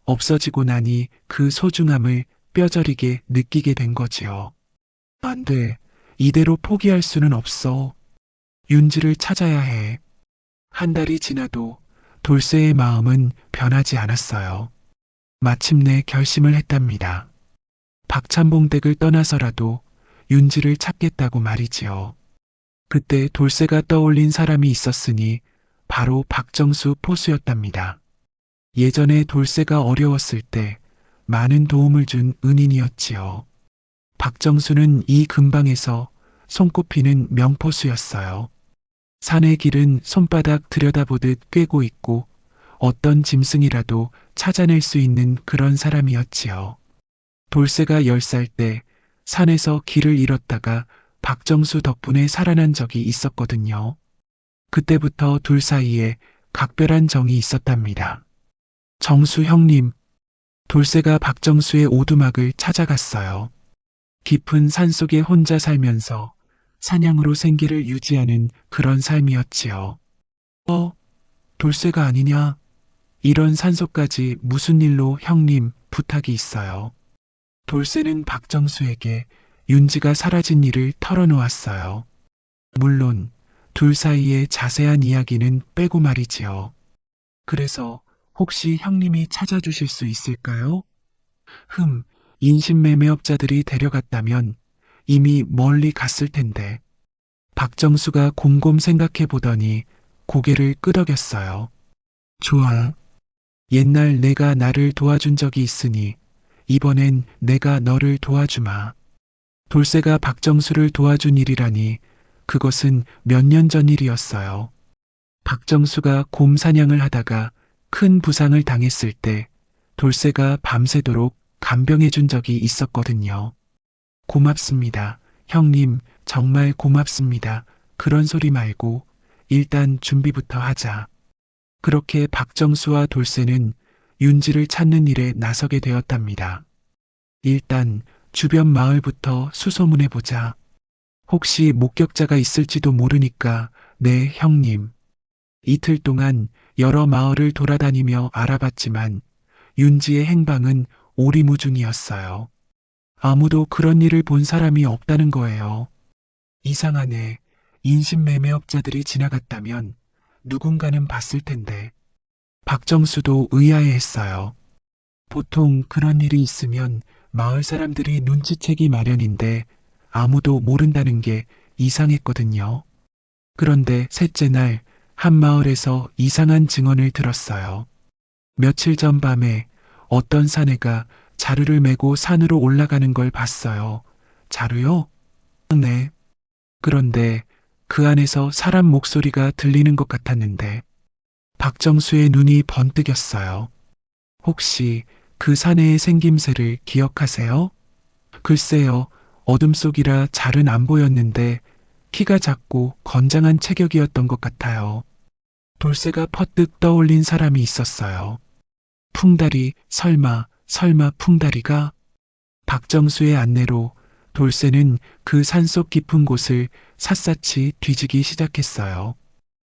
없어지고 나니 그 소중함을 뼈저리게 느끼게 된 거지요. 안 돼. 이대로 포기할 수는 없어. 윤지를 찾아야 해. 한 달이 지나도 돌쇠의 마음은 변하지 않았어요. 마침내 결심을 했답니다. 박찬봉댁을 떠나서라도 윤지를 찾겠다고 말이지요. 그때 돌쇠가 떠올린 사람이 있었으니 바로 박정수 포수였답니다. 예전에 돌쇠가 어려웠을 때 많은 도움을 준 은인이었지요. 박정수는 이 근방에서 손꼽히는 명포수였어요. 산의 길은 손바닥 들여다보듯 꿰고 있고 어떤 짐승이라도 찾아낼 수 있는 그런 사람이었지요. 돌쇠가 10살 때 산에서 길을 잃었다가 박정수 덕분에 살아난 적이 있었거든요. 그때부터 둘 사이에 각별한 정이 있었답니다. 정수 형님, 돌쇠가 박정수의 오두막을 찾아갔어요. 깊은 산속에 혼자 살면서 사냥으로 생계를 유지하는 그런 삶이었지요. 돌쇠가 아니냐? 이런 산속까지 무슨 일로 형님 부탁이 있어요. 돌쇠는 박정수에게 윤지가 사라진 일을 털어놓았어요. 물론 둘 사이의 자세한 이야기는 빼고 말이지요. 그래서 혹시 형님이 찾아주실 수 있을까요? 인신매매업자들이 데려갔다면 이미 멀리 갔을 텐데. 박정수가 곰곰 생각해 보더니 고개를 끄덕였어요. 좋아. 옛날 내가 나를 도와준 적이 있으니 이번엔 내가 너를 도와주마. 돌쇠가 박정수를 도와준 일이라니 그것은 몇 년 전 일이었어요. 박정수가 곰 사냥을 하다가 큰 부상을 당했을 때 돌쇠가 밤새도록 간병해 준 적이 있었거든요. 고맙습니다. 형님, 정말 고맙습니다. 그런 소리 말고 일단 준비부터 하자. 그렇게 박정수와 돌쇠는 윤지를 찾는 일에 나서게 되었답니다. 일단 주변 마을부터 수소문해보자. 혹시 목격자가 있을지도 모르니까. 네, 형님. 이틀 동안 여러 마을을 돌아다니며 알아봤지만 윤지의 행방은 오리무중이었어요. 아무도 그런 일을 본 사람이 없다는 거예요. 이상하네. 인신매매업자들이 지나갔다면 누군가는 봤을 텐데. 박정수도 의아해했어요. 보통 그런 일이 있으면 마을 사람들이 눈치채기 마련인데 아무도 모른다는 게 이상했거든요. 그런데 셋째 날 한 마을에서 이상한 증언을 들었어요. 며칠 전 밤에 어떤 사내가 자루를 메고 산으로 올라가는 걸 봤어요. 자루요? 네. 그런데 그 안에서 사람 목소리가 들리는 것 같았는데 박정수의 눈이 번뜩였어요. 혹시 그 사내의 생김새를 기억하세요? 글쎄요. 어둠 속이라 잘은 안 보였는데 키가 작고 건장한 체격이었던 것 같아요. 돌쇠가 퍼뜩 떠올린 사람이 있었어요. 풍다리, 설마 풍다리가? 박정수의 안내로 돌쇠는 그 산속 깊은 곳을 샅샅이 뒤지기 시작했어요.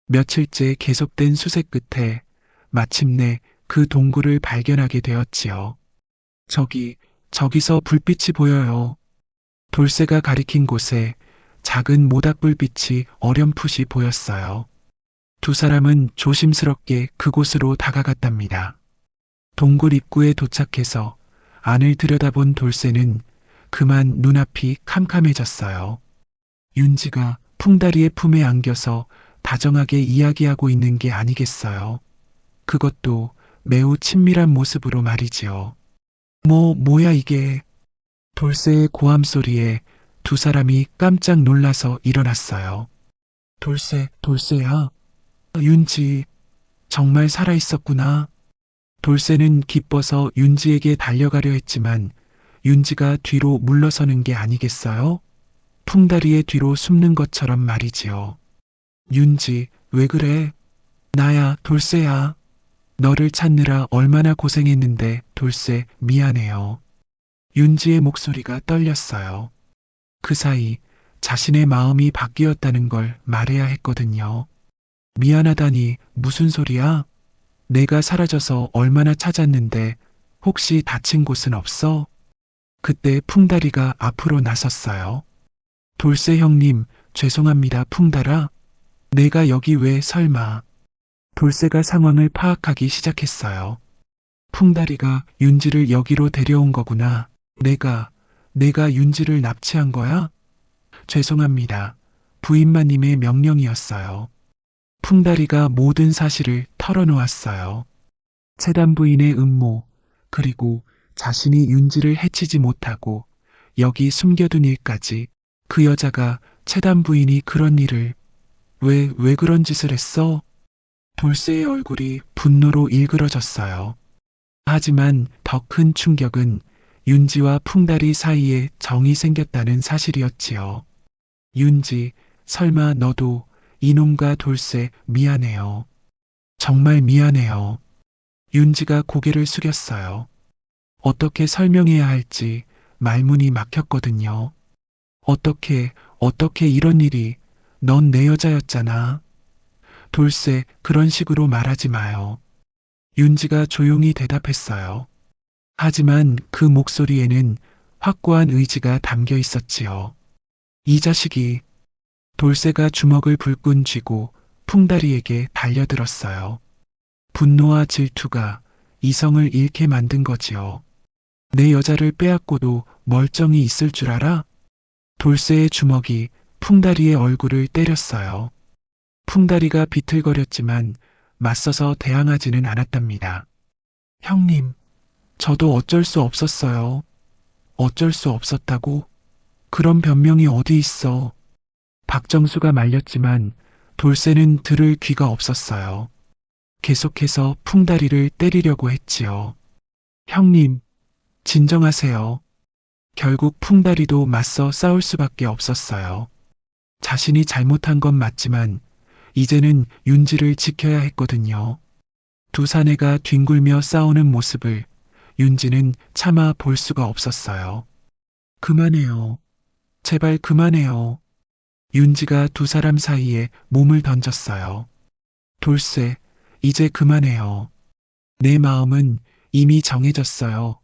며칠째 계속된 수색 끝에 마침내 그 동굴을 발견하게 되었지요. 저기서 불빛이 보여요. 돌쇠가 가리킨 곳에 작은 모닥불빛이 어렴풋이 보였어요. 두 사람은 조심스럽게 그곳으로 다가갔답니다. 동굴 입구에 도착해서 안을 들여다본 돌쇠는 그만 눈앞이 캄캄해졌어요. 윤지가 풍다리의 품에 안겨서 다정하게 이야기하고 있는 게 아니겠어요. 그것도 매우 친밀한 모습으로 말이지요. 뭐야 이게. 돌쇠의 고함 소리에 두 사람이 깜짝 놀라서 일어났어요. 돌쇠야. 윤지, 정말 살아있었구나. 돌쇠는 기뻐서 윤지에게 달려가려 했지만 윤지가 뒤로 물러서는 게 아니겠어요? 풍다리의 뒤로 숨는 것처럼 말이지요. 윤지, 왜 그래? 나야, 돌쇠야. 너를 찾느라 얼마나 고생했는데, 돌쇠, 미안해요. 윤지의 목소리가 떨렸어요. 그 사이 자신의 마음이 바뀌었다는 걸 말해야 했거든요. 미안하다니 무슨 소리야? 내가 사라져서 얼마나 찾았는데 혹시 다친 곳은 없어? 그때 풍다리가 앞으로 나섰어요. 돌쇠 형님, 죄송합니다, 풍달아. 내가 여기 왜 설마. 돌쇠가 상황을 파악하기 시작했어요. 풍다리가 윤지를 여기로 데려온 거구나. 내가 윤지를 납치한 거야? 죄송합니다. 부인마님의 명령이었어요. 풍다리가 모든 사실을 털어놓았어요. 채단 부인의 음모, 그리고 자신이 윤지를 해치지 못하고 여기 숨겨둔 일까지. 그 여자가 채단 부인이 그런 일을 왜 그런 짓을 했어? 돌쇠의 얼굴이 분노로 일그러졌어요. 하지만 더 큰 충격은 윤지와 풍다리 사이에 정이 생겼다는 사실이었지요. 윤지, 설마 너도 이놈과 돌쇠 미안해요. 정말 미안해요. 윤지가 고개를 숙였어요. 어떻게 설명해야 할지 말문이 막혔거든요. 어떻게 이런 일이, 넌 내 여자였잖아. 돌쇠, 그런 식으로 말하지 마요. 윤지가 조용히 대답했어요. 하지만 그 목소리에는 확고한 의지가 담겨 있었지요. 이 자식이. 돌쇠가 주먹을 불끈 쥐고 풍다리에게 달려들었어요. 분노와 질투가 이성을 잃게 만든 거지요. 내 여자를 빼앗고도 멀쩡히 있을 줄 알아? 돌쇠의 주먹이 풍다리의 얼굴을 때렸어요. 풍다리가 비틀거렸지만 맞서서 대항하지는 않았답니다. 형님, 저도 어쩔 수 없었어요. 어쩔 수 없었다고? 그런 변명이 어디 있어. 박정수가 말렸지만 돌쇠는 들을 귀가 없었어요. 계속해서 풍다리를 때리려고 했지요. 형님, 진정하세요. 결국 풍다리도 맞서 싸울 수밖에 없었어요. 자신이 잘못한 건 맞지만 이제는 윤지를 지켜야 했거든요. 두 사내가 뒹굴며 싸우는 모습을 윤지는 차마 볼 수가 없었어요. 그만해요. 제발 그만해요. 윤지가 두 사람 사이에 몸을 던졌어요. 돌쇠, 이제 그만해요. 내 마음은 이미 정해졌어요.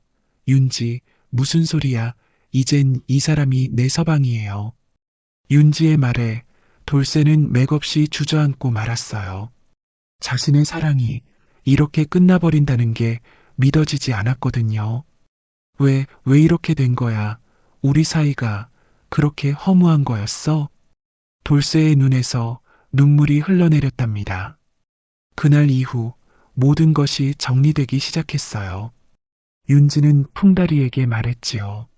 윤지, 무슨 소리야. 이젠 이 사람이 내 서방이에요. 윤지의 말에 돌쇠는 맥없이 주저앉고 말았어요. 자신의 사랑이 이렇게 끝나버린다는 게 믿어지지 않았거든요. 왜 이렇게 된 거야? 우리 사이가 그렇게 허무한 거였어? 돌쇠의 눈에서 눈물이 흘러내렸답니다. 그날 이후 모든 것이 정리되기 시작했어요. 윤지는 풍다리에게 말했지요.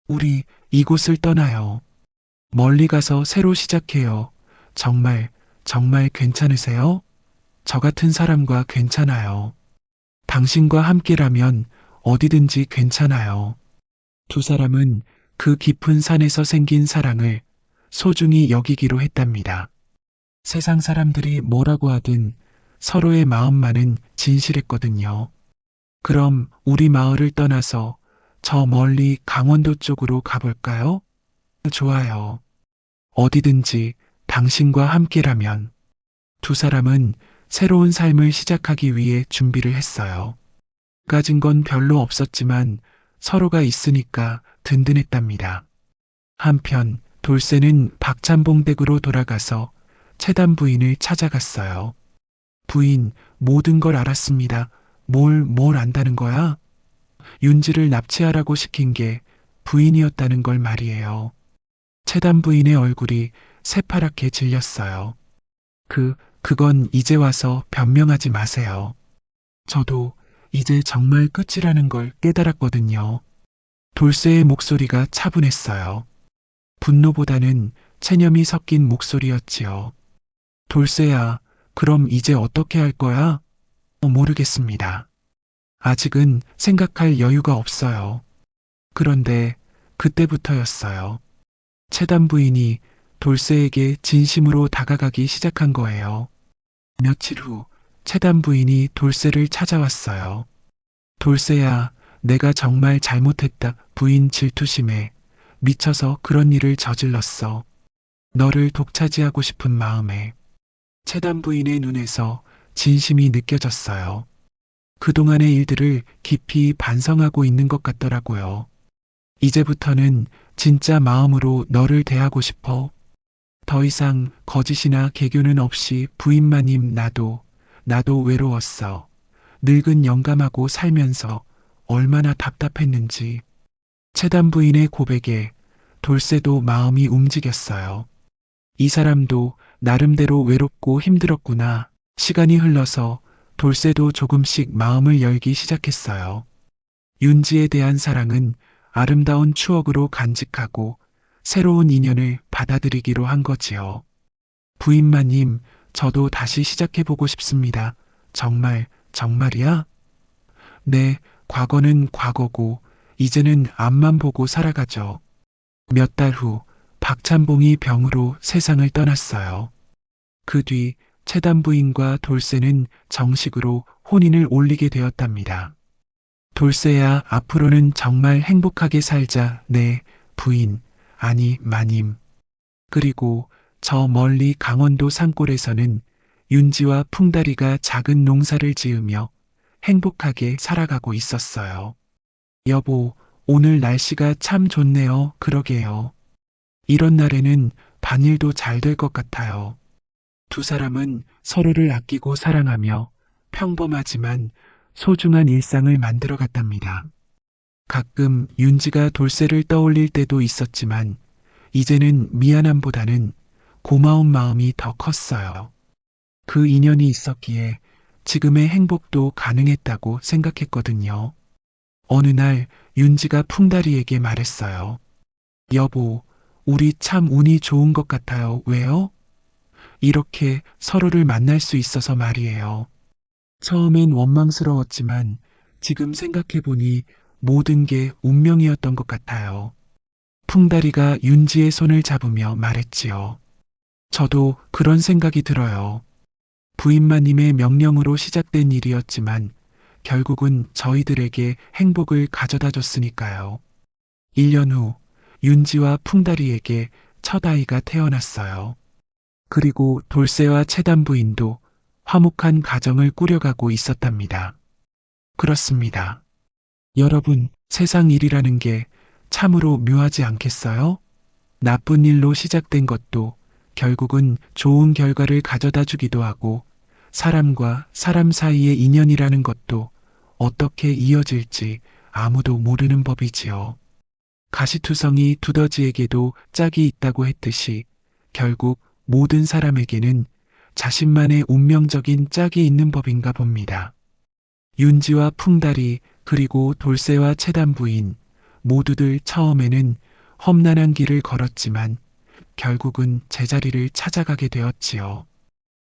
우리 이곳을 떠나요. 멀리 가서 새로 시작해요. 정말 괜찮으세요? 저 같은 사람과 괜찮아요. 당신과 함께라면 어디든지 괜찮아요. 두 사람은 그 깊은 산에서 생긴 사랑을 소중히 여기기로 했답니다. 세상 사람들이 뭐라고 하든 서로의 마음만은 진실했거든요. 그럼 우리 마을을 떠나서 저 멀리 강원도 쪽으로 가볼까요? 좋아요. 어디든지 당신과 함께라면. 두 사람은 새로운 삶을 시작하기 위해 준비를 했어요. 가진 건 별로 없었지만 서로가 있으니까 든든했답니다. 한편 돌쇠는 박찬봉 댁으로 돌아가서 채단 부인을 찾아갔어요. 부인, 모든 걸 알았습니다. 뭘 안다는 거야? 윤지를 납치하라고 시킨 게 부인이었다는 걸 말이에요. 채단 부인의 얼굴이 새파랗게 질렸어요. 그건 이제 와서 변명하지 마세요. 저도 이제 정말 끝이라는 걸 깨달았거든요. 돌쇠의 목소리가 차분했어요. 분노보다는 체념이 섞인 목소리였지요. 돌쇠야, 그럼 이제 어떻게 할 거야? 모르겠습니다. 아직은 생각할 여유가 없어요. 그런데 그때부터였어요. 채단 부인이 돌쇠에게 진심으로 다가가기 시작한 거예요. 며칠 후 채단 부인이 돌쇠를 찾아왔어요. 돌쇠야, 내가 정말 잘못했다. 부인 질투심에 미쳐서 그런 일을 저질렀어. 너를 독차지하고 싶은 마음에. 채단 부인의 눈에서 진심이 느껴졌어요. 그동안의 일들을 깊이 반성하고 있는 것 같더라고요. 이제부터는 진짜 마음으로 너를 대하고 싶어. 더 이상 거짓이나 개교는 없이 부인마님 나도 외로웠어. 늙은 영감하고 살면서 얼마나 답답했는지. 채단 부인의 고백에 돌쇠도 마음이 움직였어요. 이 사람도 나름대로 외롭고 힘들었구나. 시간이 흘러서 돌쇠도 조금씩 마음을 열기 시작했어요. 윤지에 대한 사랑은 아름다운 추억으로 간직하고 새로운 인연을 받아들이기로 한 거지요. 부인마님, 저도 다시 시작해보고 싶습니다. 정말이야? 네, 과거는 과거고 이제는 앞만 보고 살아가죠. 몇 달 후 박찬봉이 병으로 세상을 떠났어요. 그 뒤 채단 부인과 돌쇠는 정식으로 혼인을 올리게 되었답니다. 돌쇠야, 앞으로는 정말 행복하게 살자. 네, 부인, 아니, 마님. 그리고 저 멀리 강원도 산골에서는 윤지와 풍다리가 작은 농사를 지으며 행복하게 살아가고 있었어요. 여보, 오늘 날씨가 참 좋네요. 그러게요. 이런 날에는 반일도 잘 될 것 같아요. 두 사람은 서로를 아끼고 사랑하며 평범하지만 소중한 일상을 만들어 갔답니다. 가끔 윤지가 돌쇠를 떠올릴 때도 있었지만 이제는 미안함보다는 고마운 마음이 더 컸어요. 그 인연이 있었기에 지금의 행복도 가능했다고 생각했거든요. 어느 날 윤지가 풍다리에게 말했어요. 여보, 우리 참 운이 좋은 것 같아요. 왜요? 이렇게 서로를 만날 수 있어서 말이에요. 처음엔 원망스러웠지만 지금 생각해보니 모든 게 운명이었던 것 같아요. 풍다리가 윤지의 손을 잡으며 말했지요. 저도 그런 생각이 들어요. 부인마님의 명령으로 시작된 일이었지만 결국은 저희들에게 행복을 가져다 줬으니까요. 1년 후 윤지와 풍다리에게 첫 아이가 태어났어요. 그리고 돌쇠와 채단 부인도 화목한 가정을 꾸려가고 있었답니다. 그렇습니다. 여러분, 세상 일이라는 게 참으로 묘하지 않겠어요? 나쁜 일로 시작된 것도 결국은 좋은 결과를 가져다 주기도 하고 사람과 사람 사이의 인연이라는 것도 어떻게 이어질지 아무도 모르는 법이지요. 가시투성이 두더지에게도 짝이 있다고 했듯이 결국 모든 사람에게는 자신만의 운명적인 짝이 있는 법인가 봅니다. 윤지와 풍다리 그리고 돌쇠와 채단 부인 모두들 처음에는 험난한 길을 걸었지만 결국은 제자리를 찾아가게 되었지요.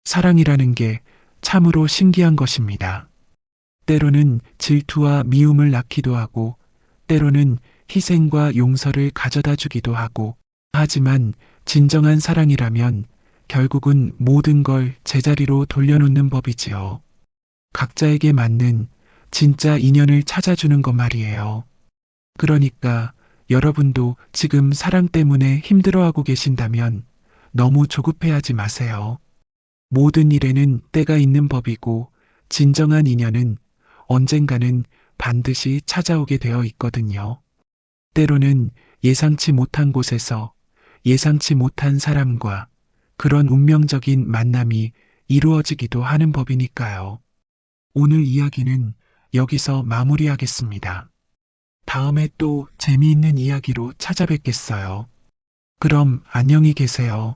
사랑이라는 게 참으로 신기한 것입니다. 때로는 질투와 미움을 낳기도 하고 때로는 희생과 용서를 가져다 주기도 하고 하지만 진정한 사랑이라면 결국은 모든 걸 제자리로 돌려놓는 법이지요. 각자에게 맞는 진짜 인연을 찾아주는 것 말이에요. 그러니까 여러분도 지금 사랑 때문에 힘들어하고 계신다면 너무 조급해하지 마세요. 모든 일에는 때가 있는 법이고 진정한 인연은 언젠가는 반드시 찾아오게 되어 있거든요. 때로는 예상치 못한 곳에서 예상치 못한 사람과 그런 운명적인 만남이 이루어지기도 하는 법이니까요. 오늘 이야기는 여기서 마무리하겠습니다. 다음에 또 재미있는 이야기로 찾아뵙겠어요. 그럼 안녕히 계세요.